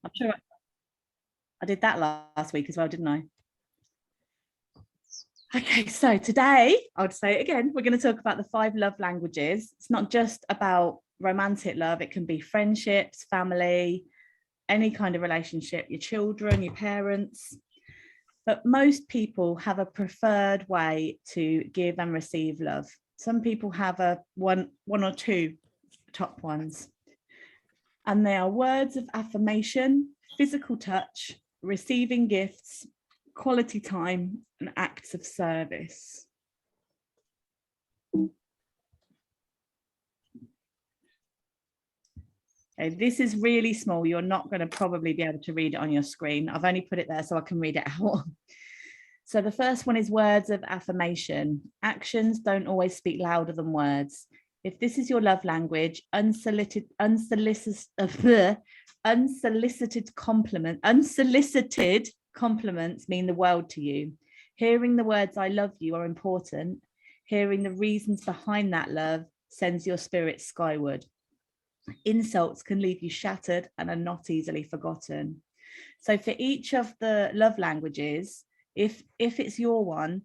I'm sure I did that last week as well, didn't I? Okay, so today, I'll say it again, we're going to talk about the 5 love languages. It's not just about romantic love, it can be friendships, family, any kind of relationship, your children, your parents. But most people have a preferred way to give and receive love. Some people have one or two top ones. And they are words of affirmation, physical touch, receiving gifts, quality time, and acts of service. Okay, this is really small. You're not going to probably be able to read it on your screen. I've only put it there so I can read it out. So the first one is words of affirmation. Actions don't always speak louder than words. If this is your love language, unsolicited compliments mean the world to you. Hearing the words "I love you" are important. Hearing the reasons behind that love sends your spirit skyward. Insults can leave you shattered and are not easily forgotten. So for each of the love languages, if it's your one,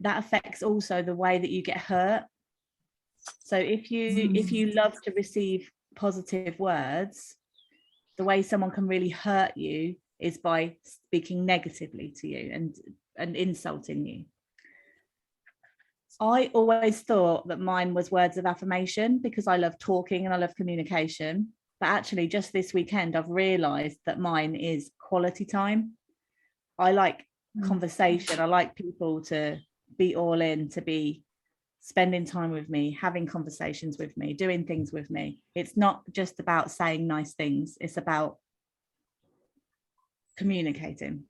that affects also the way that you get hurt. So if you love to receive positive words, the way someone can really hurt you is by speaking negatively to you and insulting you. I always thought that mine was words of affirmation because I love talking and I love communication. But actually, just this weekend, I've realized that mine is quality time. I like conversation. I like people to be all in, to be spending time with me, having conversations with me, doing things with me. It's not just about saying nice things. It's about communicating.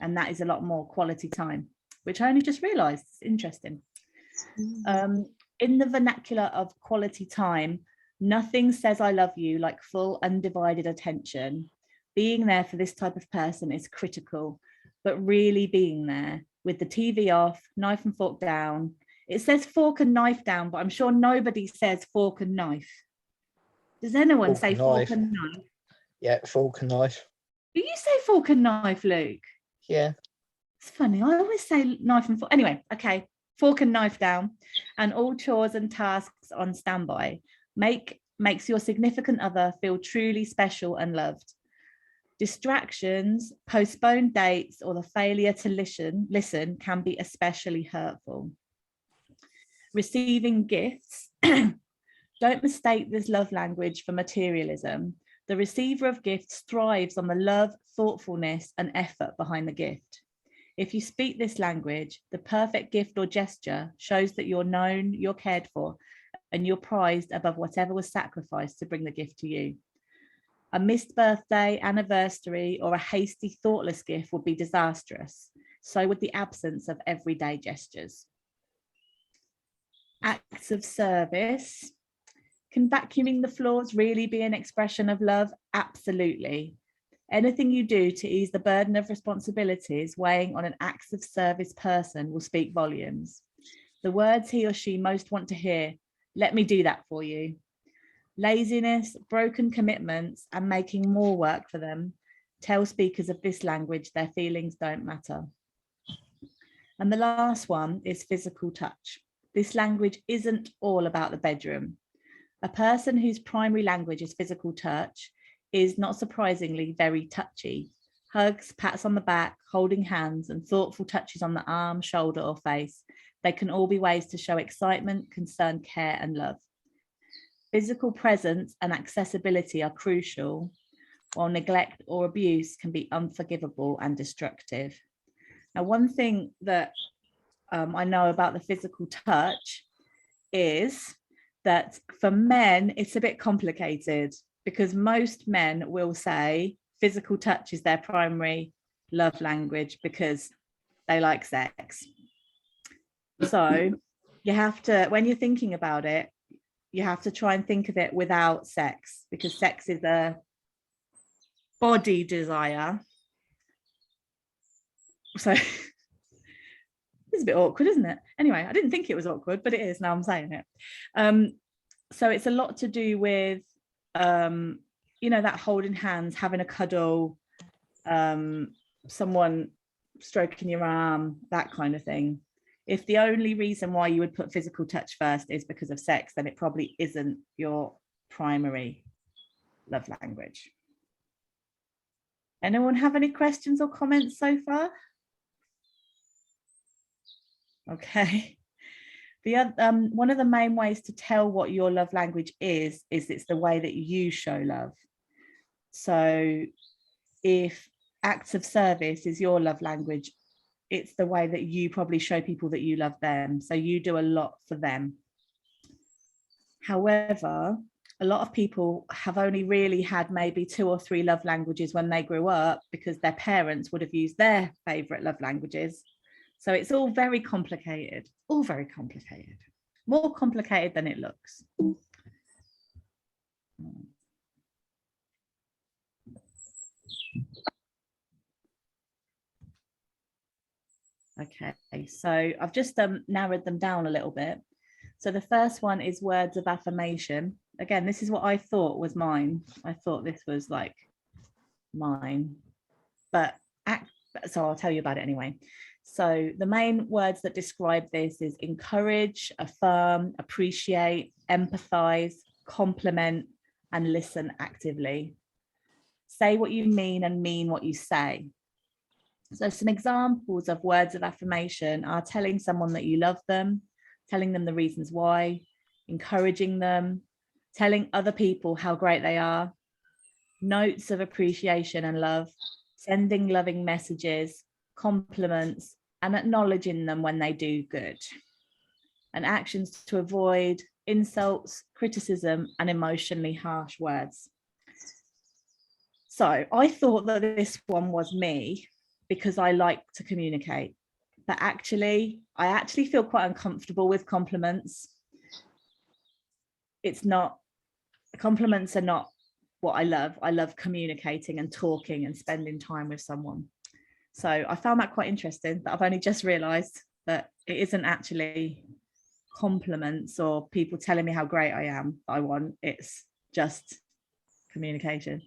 And that is a lot more quality time, which I only just realized. It's interesting. In the vernacular of quality time, nothing says I love you like full undivided attention. Being there for this type of person is critical, but really being there with the TV off, knife and fork down. It says fork and knife down, but I'm sure nobody says fork and knife. Does anyone say fork and knife? Yeah, fork and knife. Do you say fork and knife, Luke? Yeah. It's funny. I always say knife and fork. Anyway, okay. Fork and knife down, and all chores and tasks on standby. Makes your significant other feel truly special and loved. Distractions, postponed dates, or the failure to listen can be especially hurtful. Receiving gifts. Don't mistake this love language for materialism. The receiver of gifts thrives on the love, thoughtfulness, and effort behind the gift. If you speak this language, the perfect gift or gesture shows that you're known, you're cared for, and you're prized above whatever was sacrificed to bring the gift to you. A missed birthday, anniversary, or a hasty, thoughtless gift would be disastrous. So would the absence of everyday gestures. Acts of service. Can vacuuming the floors really be an expression of love? Absolutely. Anything you do to ease the burden of responsibilities weighing on an acts of service person will speak volumes. The words he or she most want to hear, "Let me do that for you." Laziness, broken commitments, and making more work for them tell speakers of this language their feelings don't matter. And the last one is physical touch. This language isn't all about the bedroom. A person whose primary language is physical touch is, not surprisingly, very touchy. Hugs, pats on the back, holding hands, and thoughtful touches on the arm, shoulder, or face. They can all be ways to show excitement, concern, care, and love. Physical presence and accessibility are crucial, while neglect or abuse can be unforgivable and destructive. Now, one thing that I know about the physical touch is that for men, it's a bit complicated because most men will say physical touch is their primary love language because they like sex. So you have to, when you're thinking about it, you have to try and think of it without sex, because sex is a body desire. So it's a bit awkward, isn't it? Anyway, I didn't think it was awkward, but it is now I'm saying it. So it's a lot to do with you know, that holding hands, having a cuddle, someone stroking your arm, that kind of thing. If the only reason why you would put physical touch first is because of sex, then it probably isn't your primary love language. Anyone have any questions or comments so far? Okay. One of the main ways to tell what your love language is it's the way that you show love. So if acts of service is your love language, it's the way that you probably show people that you love them. So you do a lot for them. However, a lot of people have only really had maybe 2 or 3 love languages when they grew up because their parents would have used their favorite love languages. So it's all very complicated, more complicated than it looks. Okay, so I've just narrowed them down a little bit. So the first one is words of affirmation. Again, this is what I thought was mine. I thought this was like mine, so I'll tell you about it anyway. So the main words that describe this is encourage, affirm, appreciate, empathize, compliment, and listen actively. Say what you mean and mean what you say. So some examples of words of affirmation are telling someone that you love them, telling them the reasons why, encouraging them, telling other people how great they are, notes of appreciation and love, sending loving messages, compliments, and acknowledging them when they do good. And actions to avoid insults, criticism, and emotionally harsh words. So I thought that this one was me because I like to communicate, but I actually feel quite uncomfortable with compliments. Compliments are not what I love. I love communicating and talking and spending time with someone. So I found that quite interesting, that I've only just realized that it isn't actually compliments or people telling me how great I am that I want. It's just communication.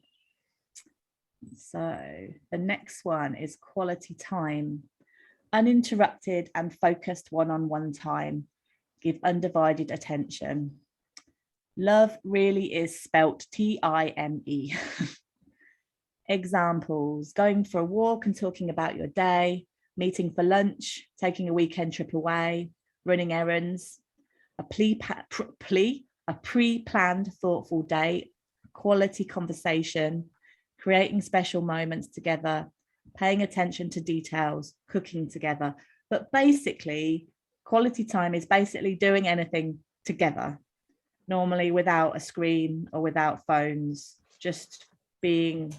So the next one is quality time. Uninterrupted and focused one-on-one time. Give undivided attention. Love really is spelt T-I-M-E. Examples: going for a walk and talking about your day, meeting for lunch, taking a weekend trip away, running errands, a pre-planned thoughtful date, quality conversation, creating special moments together, paying attention to details, cooking together. But basically, quality time is basically doing anything together, normally without a screen or without phones, just being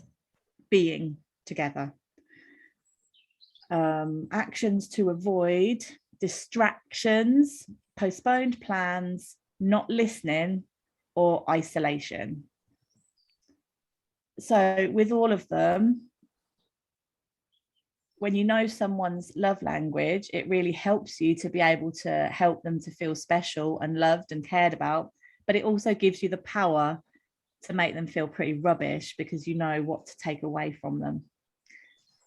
together. Actions to avoid: distractions, postponed plans, not listening, or isolation. So with all of them, when you know someone's love language, it really helps you to be able to help them to feel special and loved and cared about, but it also gives you the power to make them feel pretty rubbish because you know what to take away from them.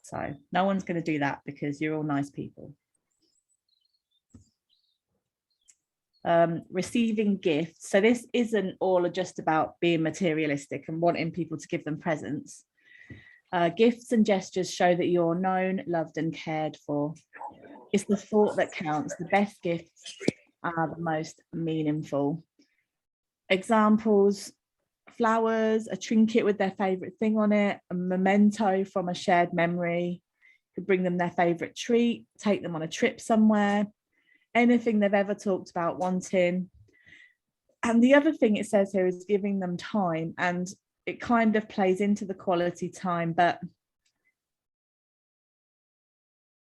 So no one's going to do that because you're all nice people. Receiving gifts. So this isn't all just about being materialistic and wanting people to give them presents. Gifts and gestures show that you're known, loved, and cared for. It's the thought that counts. The best gifts are the most meaningful. Examples: flowers, a trinket with their favorite thing on it, a memento from a shared memory. Could bring them their favorite treat, take them on a trip somewhere, anything they've ever talked about wanting. And the other thing it says here is giving them time, and it kind of plays into the quality time. But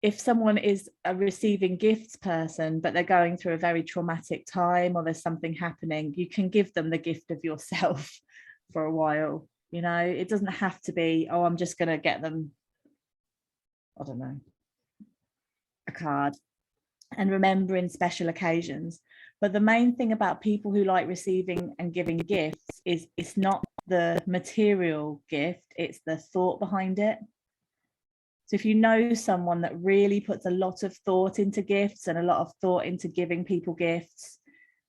if someone is a receiving gifts person, but they're going through a very traumatic time or there's something happening, you can give them the gift of yourself for a while. You know, it doesn't have to be, oh, I'm just going to get them, I don't know, a card, and remembering special occasions. But the main thing about people who like receiving and giving gifts is it's not the material gift, it's the thought behind it. So if you know someone that really puts a lot of thought into gifts and a lot of thought into giving people gifts,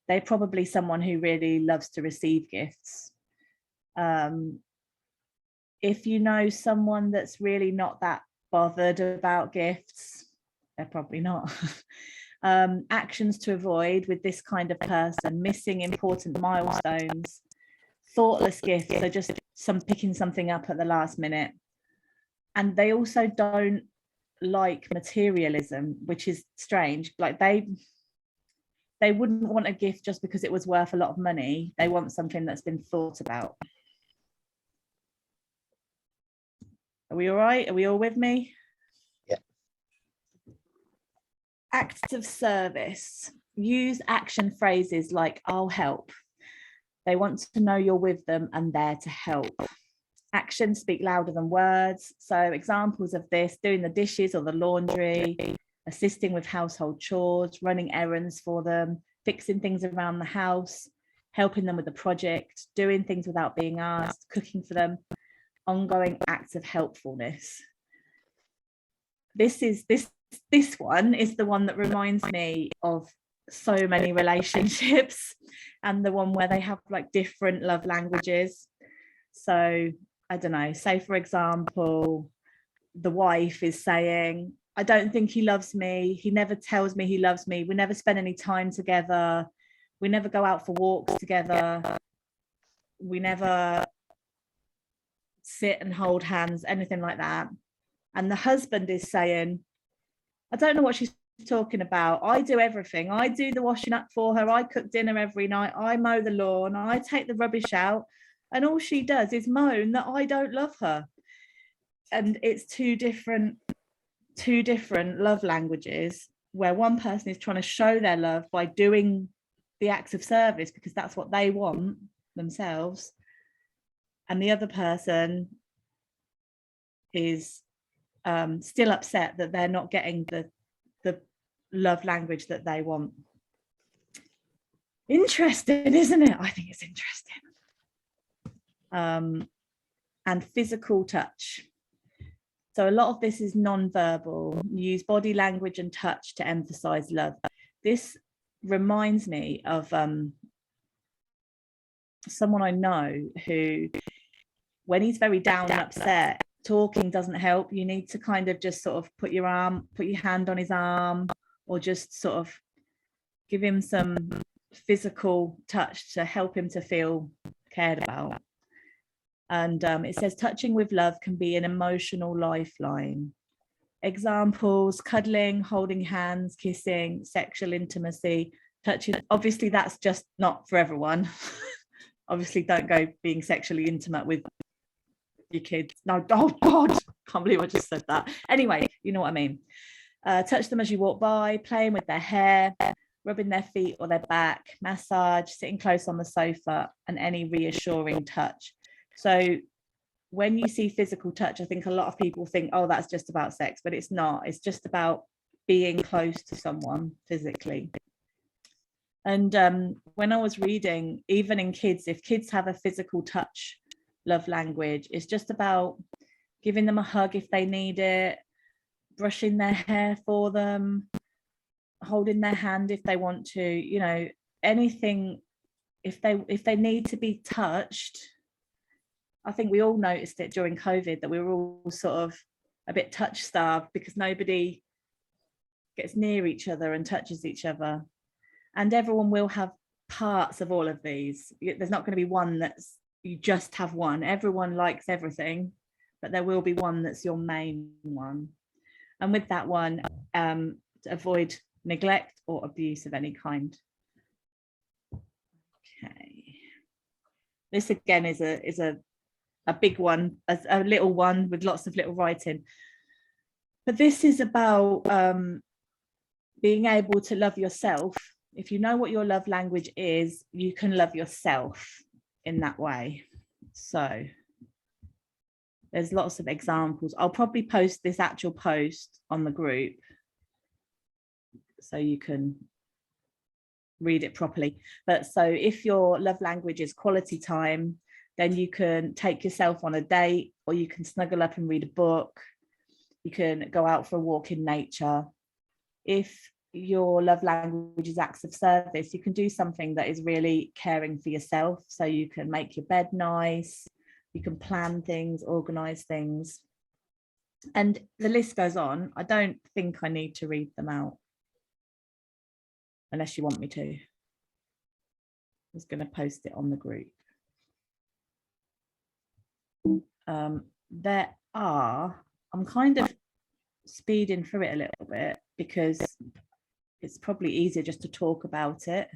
they're probably someone who really loves to receive gifts. If you know someone that's really not that bothered about gifts, they're probably not. Actions to avoid with this kind of person: missing important milestones, thoughtless gifts, so just picking something up at the last minute. And they also don't like materialism, which is strange. Like they wouldn't want a gift just because it was worth a lot of money. They want something that's been thought about. Are we all right? Are we all with me? Yeah. Acts of service. Use action phrases like "I'll help." They want to know you're with them and there to help. Actions speak louder than words. So examples of this: doing the dishes or the laundry, assisting with household chores, running errands for them, fixing things around the house, helping them with a project, doing things without being asked, cooking for them. Ongoing acts of helpfulness. This one is the one that reminds me of so many relationships, and the one where they have like different love languages. So I don't know, say for example, the wife is saying, "I don't think he loves me. He never tells me he loves me. We never spend any time together. We never go out for walks together. We never sit and hold hands," anything like that. And the husband is saying, "I don't know what she's talking about. I do everything. I do the washing up for her. I cook dinner every night. I mow the lawn. I take the rubbish out. And all she does is moan that I don't love her." And it's two different love languages, where one person is trying to show their love by doing the acts of service because that's what they want themselves, and the other person is still upset that they're not getting the love language that they want. Interesting, isn't it? I think it's interesting. And physical touch. So a lot of this is non-verbal. Use body language and touch to emphasize love. This reminds me of someone I know who, when he's very down and upset, talking doesn't help. You need to kind of just sort of put your hand on his arm, or just sort of give him some physical touch to help him to feel cared about. And it says touching with love can be an emotional lifeline. Examples: cuddling, holding hands, kissing, sexual intimacy, touching. Obviously that's just not for everyone. Obviously don't go being sexually intimate with your kids. No, oh God, can't believe I just said that. Anyway, you know what I mean. Touch them as you walk by, playing with their hair, rubbing their feet or their back, massage, sitting close on the sofa, and any reassuring touch. So when you see physical touch, I think a lot of people think, oh, that's just about sex, but it's not. It's just about being close to someone physically. And when I was reading, even in kids, if kids have a physical touch love language, it's just about giving them a hug if they need it, brushing their hair for them, holding their hand if they want to, you know, anything. If they need to be touched. I think we all noticed it during COVID that we were all sort of a bit touch starved because nobody gets near each other and touches each other. And everyone will have parts of all of these. There's not going to be one that's, you just have one. Everyone likes everything, but there will be one that's your main one. And with that one, to avoid neglect or abuse of any kind. Okay. This again is a big one, a little one with lots of little writing. But this is about being able to love yourself. If you know what your love language is, you can love yourself in that way. So there's lots of examples. I'll probably post this actual post on the group so you can read it properly. But so if your love language is quality time, then you can take yourself on a date, or you can snuggle up and read a book. You can go out for a walk in nature. If your love language is acts of service, you can do something that is really caring for yourself. So you can make your bed nice, you can plan things, organize things, and the list goes on. I don't think I need to read them out unless you want me to. I was going to post it on the group. There are, I'm kind of speeding through it a little bit because it's probably easier just to talk about it.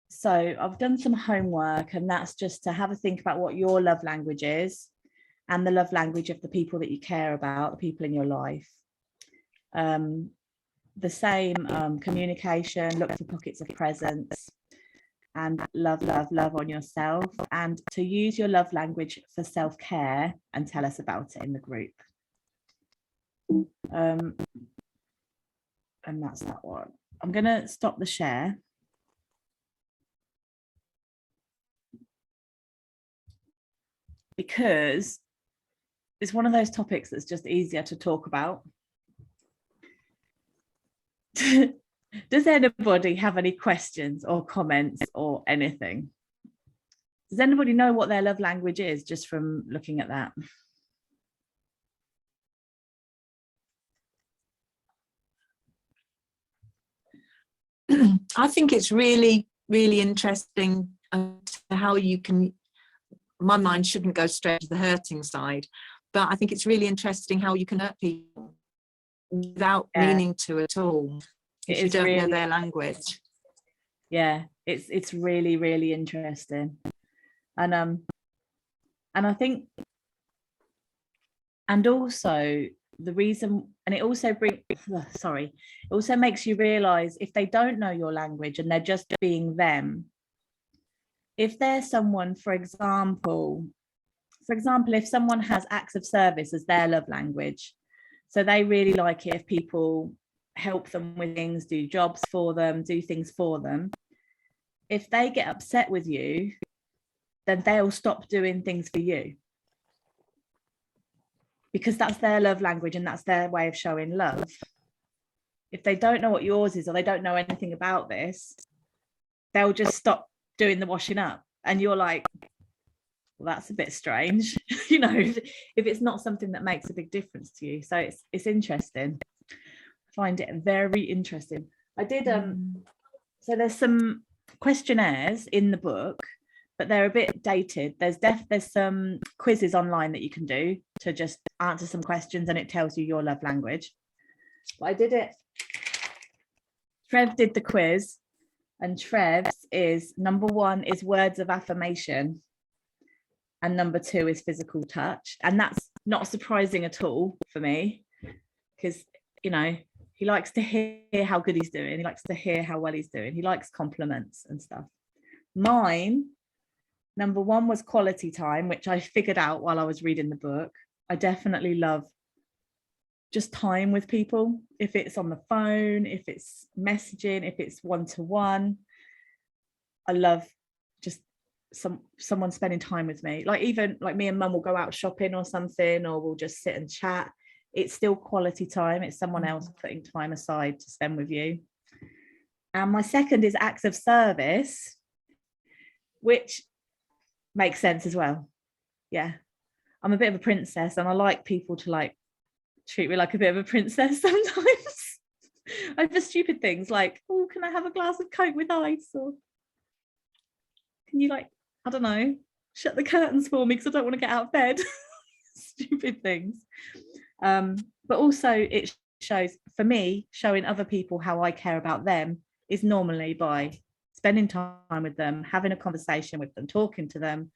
So I've done some homework, and that's just to have a think about what your love language is and the love language of the people that you care about, the people in your life. The same communication, look for pockets of presence, and love on yourself, and to use your love language for self-care, and tell us about it in the group. And that's that one. I'm going to stop the share. Because it's one of those topics that's just easier to talk about. Does anybody have any questions or comments or anything? Does anybody know what their love language is just from looking at that? I think it's really, really interesting how you can, my mind shouldn't go straight to the hurting side, but I think it's really interesting how you can hurt people without meaning to at all if you don't know their language. Yeah, it's really, really interesting. And I think, and also the reason, and it also it also makes you realize if they don't know your language and they're just being them, if there's someone, for example, if someone has acts of service as their love language, so they really like it if people help them with things, do jobs for them, do things for them. If they get upset with you, then they'll stop doing things for you, because that's their love language and that's their way of showing love. If they don't know what yours is, or they don't know anything about this, they'll just stop doing the washing up, and you're like, well, that's a bit strange. You know, if it's not something that makes a big difference to you. So it's interesting. I find it very interesting. I did so there's some questionnaires in the book, but they're a bit dated. There's some quizzes online that you can do to just answer some questions, and it tells you your love language. But I did it. Trev did the quiz, and Trev's is number 1 is words of affirmation, and number 2 is physical touch. And that's not surprising at all for me, because, you know, he likes to hear how good he's doing. He likes to hear how well he's doing. He likes compliments and stuff. Mine, number 1 was quality time, which I figured out while I was reading the book. I definitely love just time with people. If it's on the phone, if it's messaging, if it's one-to-one, I love just someone spending time with me. Like, even like me and mum will go out shopping or something, or we'll just sit and chat. It's still quality time. It's someone else putting time aside to spend with you. And my second is acts of service, which makes sense as well. Yeah, I'm a bit of a princess, and I like people to like treat me like a bit of a princess sometimes. Over stupid things like, oh, can I have a glass of Coke with ice? Or can you, like, I don't know, shut the curtains for me because I don't want to get out of bed. Stupid things. But also it shows, for me, showing other people how I care about them is normally by spending time with them, having a conversation with them, talking to them,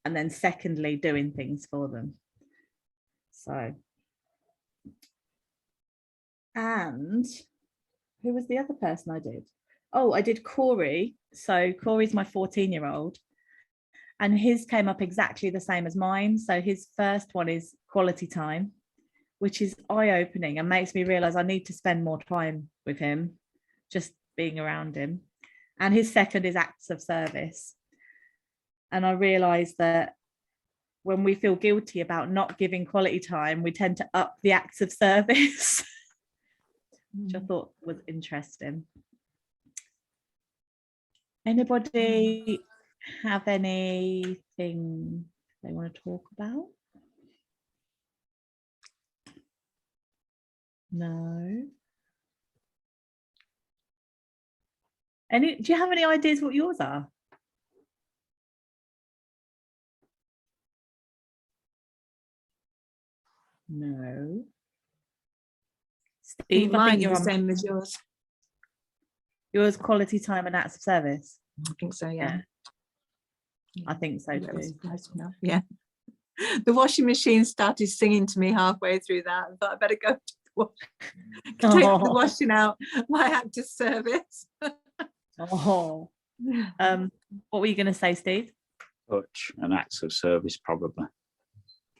and then secondly, doing things for them. So, and who was the other person I did? Oh, I did Corey. So Corey's my 14-year-old, and his came up exactly the same as mine. So his first one is quality time, which is eye-opening and makes me realize I need to spend more time with him, just being around him. And his second is acts of service. And I realized that when we feel guilty about not giving quality time, we tend to up the acts of service, which I thought was interesting. Anybody have anything they want to talk about? No. Do you have any ideas what yours are? No. Steve, I Mine think are you're the on same as yours. yours, quality time and acts of service. I think so, yeah. I think so That was too. close enough, yeah. The washing machine started singing to me halfway through that. I thought I better go to take the Oh. washing out, my act of service. Oh. What were you going to say, Steve? Touch and acts of service, probably.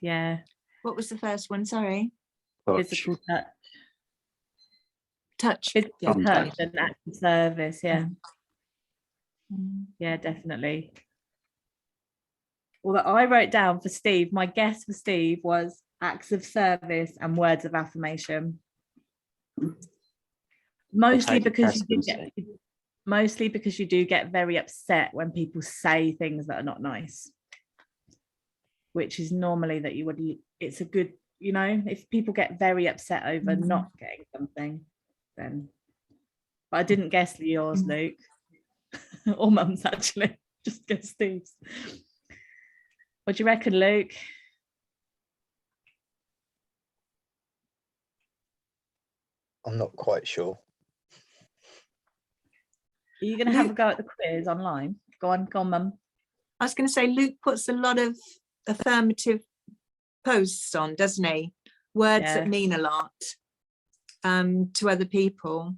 Yeah, What was the first one? Sorry. Touch. physical touch. Touch. Physical Yeah, touch okay. and acts of service. Yeah, Mm. yeah, definitely. Well, that I wrote down for Steve, my guess for Steve was acts of service and words of affirmation. Mostly take a because test you and do get, see. mostly because you do get very upset when people say things that are not nice, which is normally that you would, it's a good, you know, if people get very upset over Mhm. not getting something, then, but I didn't guess yours, Luke, or Mum's actually, just guess Steve's. What do you reckon, Luke? I'm not quite sure. Are you going to have a Luke- go at the quiz online? Go on, Mum. I was going to say, Luke puts a lot of affirmative posts on, doesn't he? Words Yeah. that mean a lot to other people.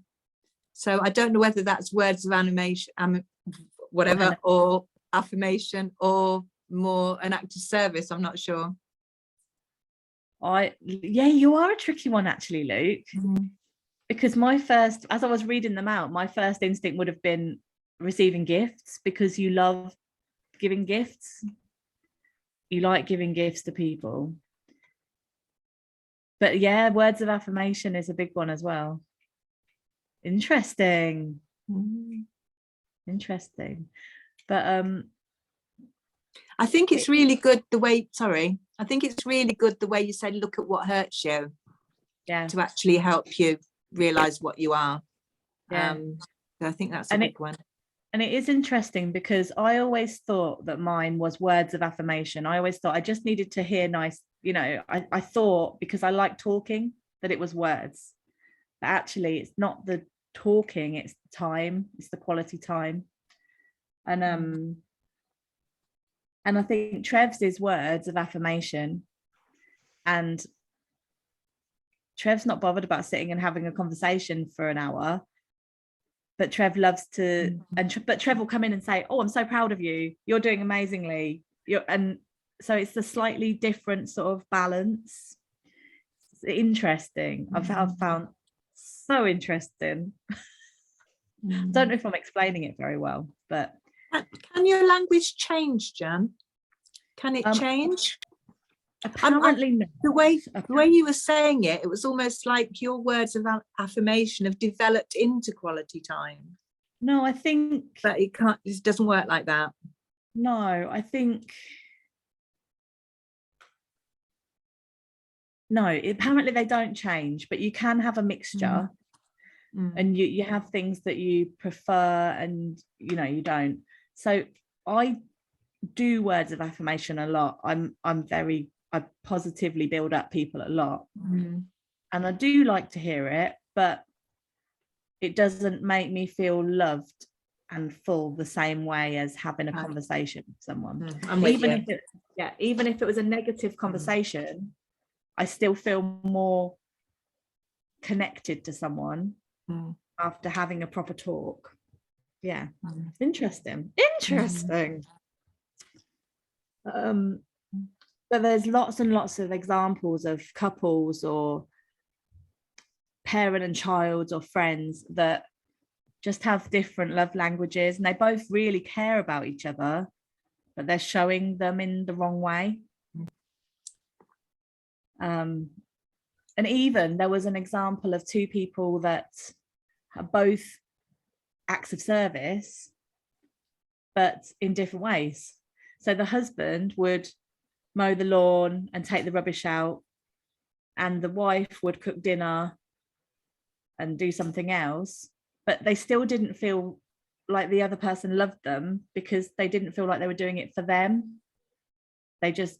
So I don't know whether that's words of animation, whatever, or affirmation, or more an act of service. I'm not sure. Yeah, you are a tricky one actually, Luke, because my first, as I was reading them out, my first instinct would have been receiving gifts, because you love giving gifts. You like giving gifts to people. But yeah, words of affirmation is a big one as well. Interesting. Interesting. But I think it's really good the way, I think it's really good the way you said, look at what hurts you, yeah, to actually help you realize what you are. Yeah. So I think that's a And big one. and it is interesting because I always thought that mine was words of affirmation. I always thought I just needed to hear nice, you know, I thought because I like talking that it was words. But actually it's not the talking, it's the time, it's the quality time. And I think Trev's is words of affirmation, and Trev's not bothered about sitting and having a conversation for an hour, but Trev loves to, but Trev will come in and say, oh, I'm so proud of you, you're doing amazingly, and so it's a slightly different sort of balance. It's interesting. I've found so interesting. I don't know if I'm explaining it very well, but Can your language change, Jan? Can it change? apparently no. The way you were saying it, it was almost like your words of affirmation have developed into quality time. No, I think, But it doesn't work like that. no, I think, no, apparently they don't change, but you can have a mixture. And you have things that you prefer and you know you don't. So I do words of affirmation a lot. I positively build up people a lot, and I do like to hear it, but it doesn't make me feel loved and full the same way as having a conversation with someone. Even if it was a negative conversation, I still feel more connected to someone after having a proper talk. Yeah, interesting. But there's lots and lots of examples of couples or parent and child or friends that just have different love languages, and they both really care about each other, but they're showing them in the wrong way. And even there was an example of two people that are both acts of service, but in different ways. So the husband would mow the lawn and take the rubbish out, and the wife would cook dinner and do something else, but they still didn't feel like the other person loved them because they didn't feel like they were doing it for them. They just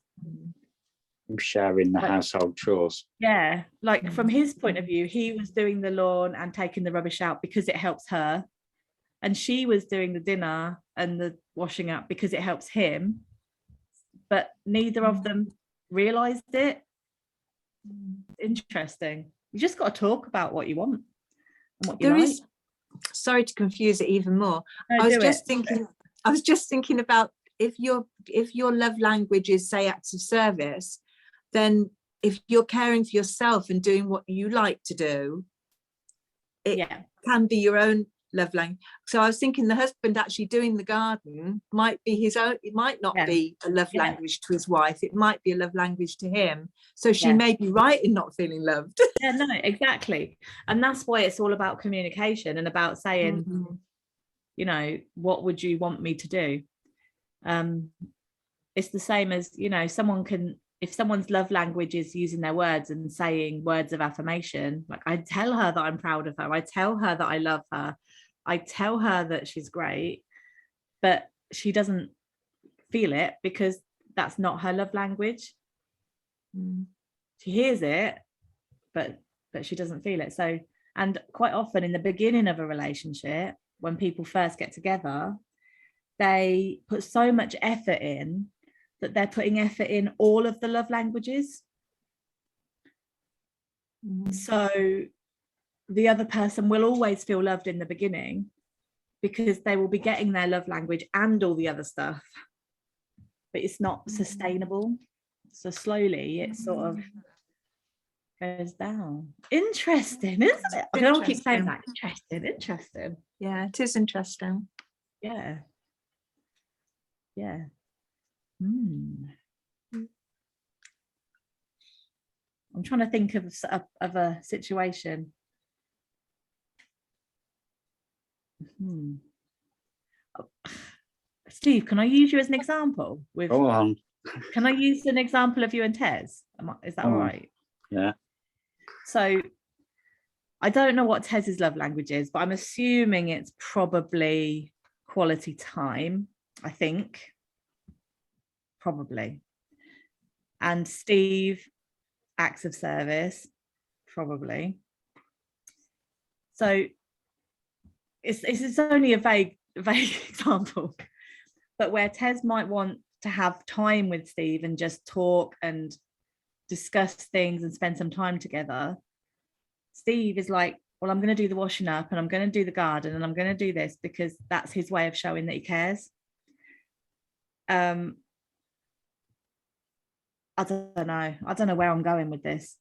Sharing the Like- household chores. Yeah, like from his point of view, he was doing the lawn and taking the rubbish out because it helps her, and she was doing the dinner and the washing up because it helps him, but neither of them realized it. Interesting. You just got to talk about what you want and what you There like. is, sorry to confuse it even more. No, I was do just it. thinking, I was just thinking about if your love language is, say, acts of service, then if you're caring for yourself and doing what you like to do, it Yeah, can be your own love language. So I was thinking the husband actually doing the garden might be his own, it might not Yeah. be a love Yeah. language to his wife, it might be a love language to him. So she Yeah. may be right in not feeling loved. yeah, no, exactly. And that's why it's all about communication and about saying, Mhm. you know, what would you want me to do? It's the same as, you know, someone can, if someone's love language is using their words and saying words of affirmation, like I tell her that I'm proud of her, I tell her that I love her, I tell her that she's great, but she doesn't feel it because that's not her love language. Mm. She hears it, but she doesn't feel it. So, and quite often in the beginning of a relationship, when people first get together, they put so much effort in that they're putting effort in all of the love languages. Mhm. So the other person will always feel loved in the beginning because they will be getting their love language and all the other stuff, but it's not sustainable. So slowly it sort of goes down. Interesting, isn't it? I can all keep saying that. Interesting. Yeah, it is interesting. Yeah. Yeah. I'm trying to think of a situation. Steve, can I use you as an example? Go on. Can I use an example of you and Tez? Is that all Oh. right? Yeah. So I don't know what Tez's love language is, but I'm assuming it's probably quality time, I think. Probably. And Steve, acts of service, probably. So it's only a vague example, but where Tez might want to have time with Steve and just talk and discuss things and spend some time together, Steve is like, well, I'm going to do the washing up and I'm going to do the garden and I'm going to do this because that's his way of showing that he cares. I don't know where I'm going with this.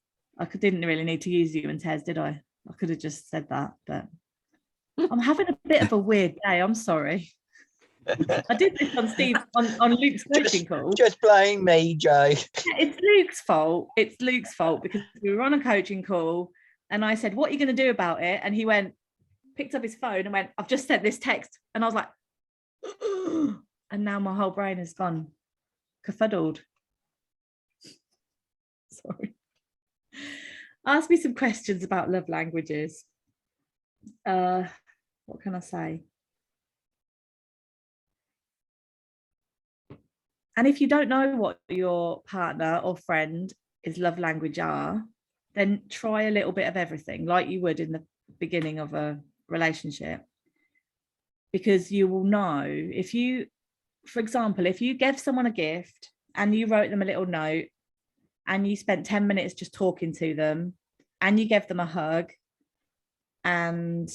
Didn't really need to use you and Tez, did I? I could have just said that, but I'm having a bit of a weird day. I'm sorry. I did this on Steve on Luke's coaching call. Just blame me, Joe. It's Luke's fault. It's Luke's fault because we were on a coaching call and I said, what are you going to do about it? And he picked up his phone and went, I've just sent this text. And I was like, and now my whole brain has gone kerfuddled. Sorry. Ask me some questions about love languages. What can I say? And if you don't know what your partner or friend is love language are, then try a little bit of everything like you would in the beginning of a relationship. Because you will know if you, for example, if you gave someone a gift and you wrote them a little note and you spent 10 minutes just talking to them and you gave them a hug and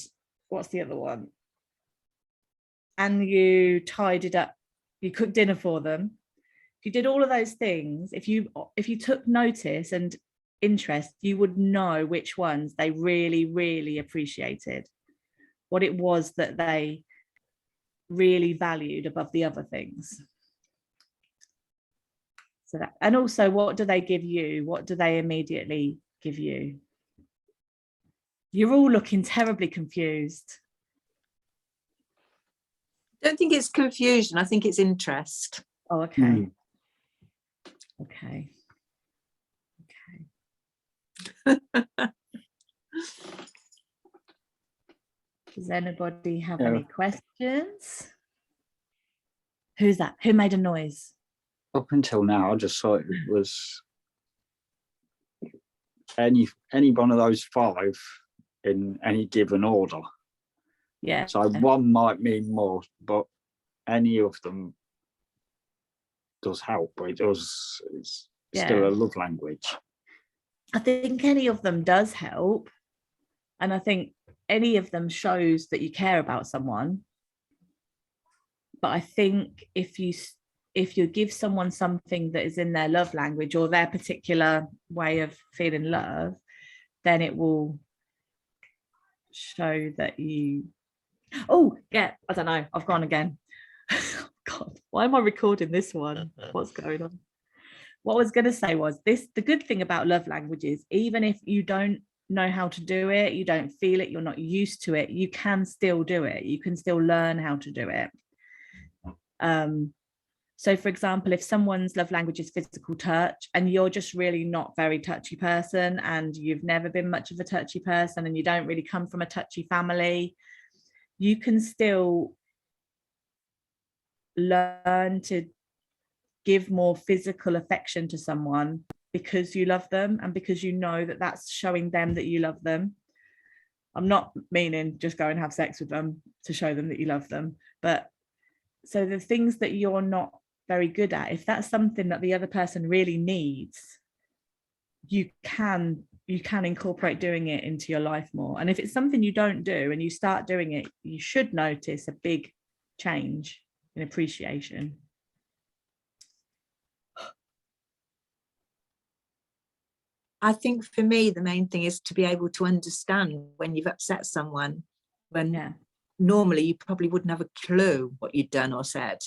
what's the other one? And you tidied up, you cooked dinner for them. If you did all of those things, if you took notice and interest, you would know which ones they really, really appreciated, what it was that they really valued above the other things. So that, and also, what do they give you? What do they immediately give you? You're all looking terribly confused. I don't think it's confusion. I think it's interest. Oh, okay. Mm. Okay. Does anybody have Yeah. any questions? Who's that? Who made a noise? Up until now, I just thought it was any one of those 5 in any given order. Yeah. So one might mean more, but any of them does help. But it's still Yeah. a love language. I think any of them does help. And I think any of them shows that you care about someone. But I think if you give someone something that is in their love language or their particular way of feeling love, then it will show that you, oh yeah, I don't know, I've gone again. God, why am I recording this one? What's going on? What I was going to say was this, the good thing about love languages, even if you don't know how to do it, you don't feel it, you're not used to it, you can still do it. You can still learn how to do it. So for example, if someone's love language is physical touch and you're just really not very touchy person and you've never been much of a touchy person and you don't really come from a touchy family, you can still learn to give more physical affection to someone because you love them and because you know that that's showing them that you love them. I'm not meaning just go and have sex with them to show them that you love them, but so the things that you're not very good at, if that's something that the other person really needs, you can incorporate doing it into your life more. And if it's something you don't do and you start doing it, you should notice a big change in appreciation. I think for me, the main thing is to be able to understand when you've upset someone, when normally you probably wouldn't have a clue what you'd done or said.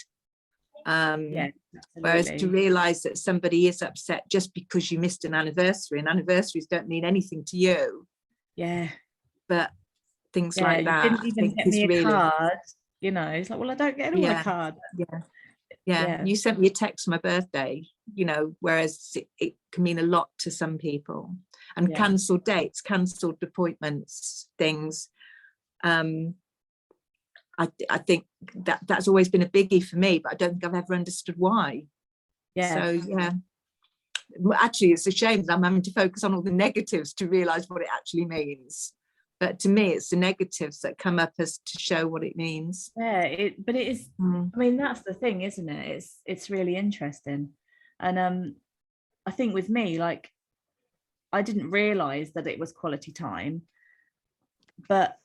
Whereas to realise that somebody is upset just because you missed an anniversary, and anniversaries don't mean anything to you. Yeah. But things like that. You didn't even get me a card, you know, it's like, well, I don't get anyone a card. Yeah. You sent me a text for my birthday, you know, whereas it can mean a lot to some people. And cancelled dates, cancelled appointments, things. I think that's always been a biggie for me, but I don't think I've ever understood why. So yeah, actually it's a shame that I'm having to focus on all the negatives to realise what it actually means. But to me, it's the negatives that come up as to show what it means. Yeah, but it is. I mean, that's the thing, isn't it? It's really interesting, and I think with me, like, I didn't realise that it was quality time, but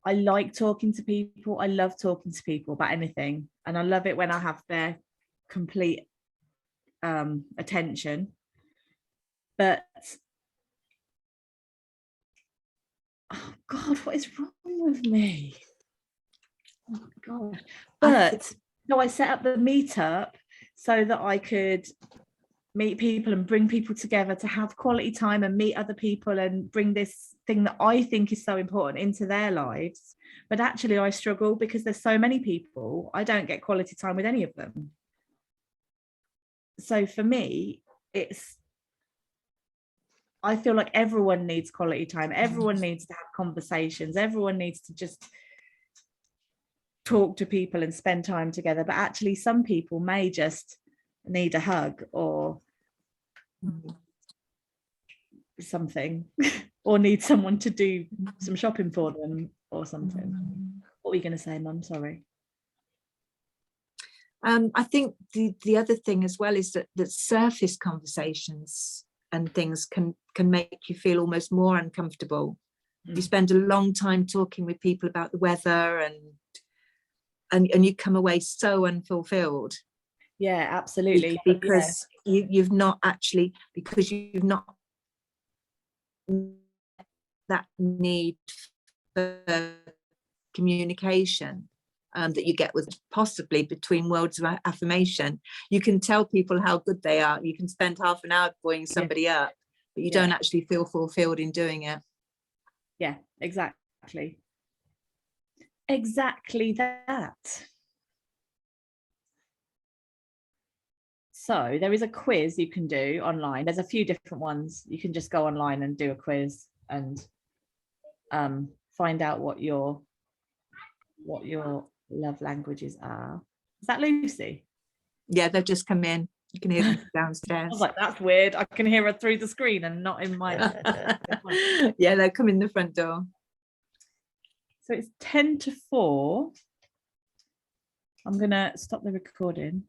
I like talking to people. I love talking to people about anything, and I love it when I have their complete attention. But oh God, what is wrong with me? Oh my God. But no, I set up the meetup so that I could meet people and bring people together to have quality time and meet other people and bring this thing that I think is so important into their lives. But actually I struggle because there's so many people, I don't get quality time with any of them. So for me, I feel like everyone needs quality time. Everyone needs to have conversations. Everyone needs to just talk to people and spend time together. But actually some people may just need a hug or something, or need someone to do some shopping for them or something. What were you going to say, Mum? Sorry. I think the other thing as well is that surface conversations and things can make you feel almost more uncomfortable. You spend a long time talking with people about the weather and you come away so unfulfilled. Yeah, absolutely. Because you've not actually, because you've not that need for communication. that you get with possibly between words of affirmation. You can tell people how good they are. You can spend half an hour buoying somebody up, but you Yeah. don't actually feel fulfilled in doing it. Yeah, exactly. Exactly that. So there is a quiz you can do online. There's a few different ones. You can just go online and do a quiz and find out what your love languages are. Is that Lucy? Yeah, they've just come in. You can hear them I downstairs. was like, that's weird. I can hear her through the screen and not in my. Yeah, they'll come in the front door. So it's 10 to 4. I'm gonna stop the recording.